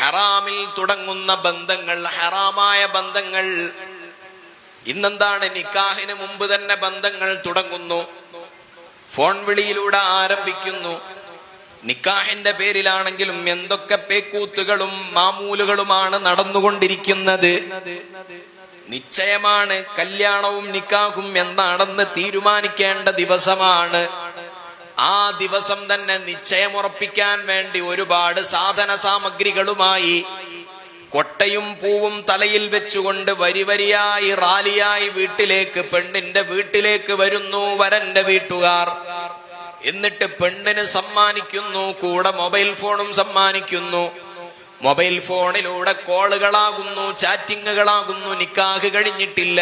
ഹറാമിൽ തുടങ്ങുന്ന ബന്ധങ്ങൾ, ഹറാമായ ബന്ധങ്ങൾ. ഇന്നെന്താണ്? നിക്കാഹിന് മുമ്പ് തന്നെ ബന്ധങ്ങൾ തുടങ്ങുന്നു, ഫോൺ വിളിയിലൂടെ ആരംഭിക്കുന്നു. നിക്കാഹിന്റെ പേരിലാണെങ്കിലും എന്തൊക്കെ പേക്കൂത്തുകളും മാമൂലുകളുമാണ് നടന്നുകൊണ്ടിരിക്കുന്നത്. നിശ്ചയമാണ്, കല്യാണവും നിക്കാഹും എന്നാണെന്ന് തീരുമാനിക്കേണ്ട ദിവസമാണ്. ആ ദിവസം തന്നെ നിശ്ചയമുറപ്പിക്കാൻ വേണ്ടി ഒരുപാട് സാധന സാമഗ്രികളുമായി കൊട്ടയും പൂവും തലയിൽ വെച്ചുകൊണ്ട് വരി വരിയായി റാലിയായി വീട്ടിലേക്ക്, പെണ്ണിന്റെ വീട്ടിലേക്ക് വരുന്നു വരന്റെ വീട്ടുകാർ. എന്നിട്ട് പെണ്ണിന് സമ്മാനിക്കുന്നു, കൂടെ മൊബൈൽ ഫോണും സമ്മാനിക്കുന്നു. മൊബൈൽ ഫോണിലൂടെ കോളുകളാകുന്നു, ചാറ്റിങ്ങുകളാകുന്നു. നിക്കാഹ് കഴിഞ്ഞിട്ടില്ല.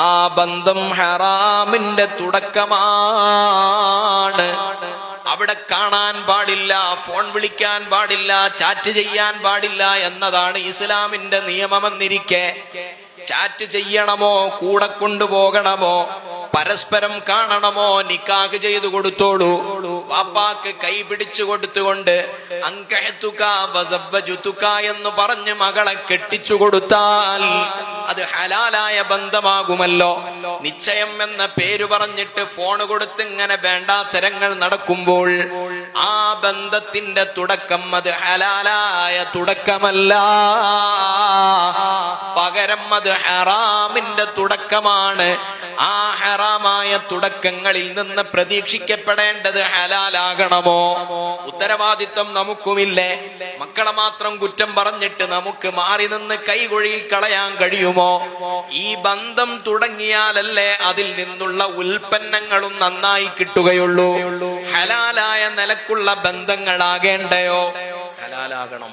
ആ ബന്ധം ഹറാമിന്റെ തുടക്കമാണ്. അവിടെ കാണാൻ പാടില്ല, ഫോൺ വിളിക്കാൻ പാടില്ല, ചാറ്റ് ചെയ്യാൻ പാടില്ല എന്നതാണ് ഇസ്ലാമിന്റെ നിയമമെന്നിരിക്കെ ചാറ്റ് ചെയ്യണമോ, കൂടെ കൊണ്ടുപോകണമോ, പരസ്പരം കാണണമോ? നിക്കാഹ് ചെയ്തു കൊടുത്തോളൂ. വാപ്പാക്ക് കൈ പിടിച്ചു കൊടുത്തുകൊണ്ട് അൻകഹ്തുക വസവ്വജുതുക എന്ന് പറഞ്ഞ് മകളെ കെട്ടിച്ചു കൊടുത്താൽ അത് ഹലാലായ ബന്ധമാകുമല്ലോ. നിശ്ചയം എന്ന പേര് പറഞ്ഞിട്ട് ഫോൺ കൊടുത്ത് ഇങ്ങനെ വേണ്ടാത്തരങ്ങൾ നടക്കുമ്പോൾ ആ ബന്ധത്തിന്റെ തുടക്കം അത് ഹലാലായ തുടക്കമല്ല, പകരം അത് ഹറാമിന്റെ തുടക്കമാണ്. ആ ഹറാമായ തുടക്കങ്ങളിൽ നിന്ന് പ്രതീക്ഷിക്കപ്പെടേണ്ടത് ഹലാലാകണമോ? ഉത്തരവാദിത്വം നമുക്കുമില്ലേ? മക്കളെ മാത്രം കുറ്റം പറഞ്ഞിട്ട് നമുക്ക് മാറി നിന്ന് കൈ കൊഴുകി കളയാൻ കഴിയുമോ? ഈ ബന്ധം തുടങ്ങിയാലല്ലേ അതിൽ നിന്നുള്ള ഉൽപ്പന്നങ്ങളും നന്നായി കിട്ടുകയുള്ളൂ. ഹലാലായ നിലക്കുള്ള ബന്ധങ്ങളാകേണ്ടയോ? ഹലാലാകണം.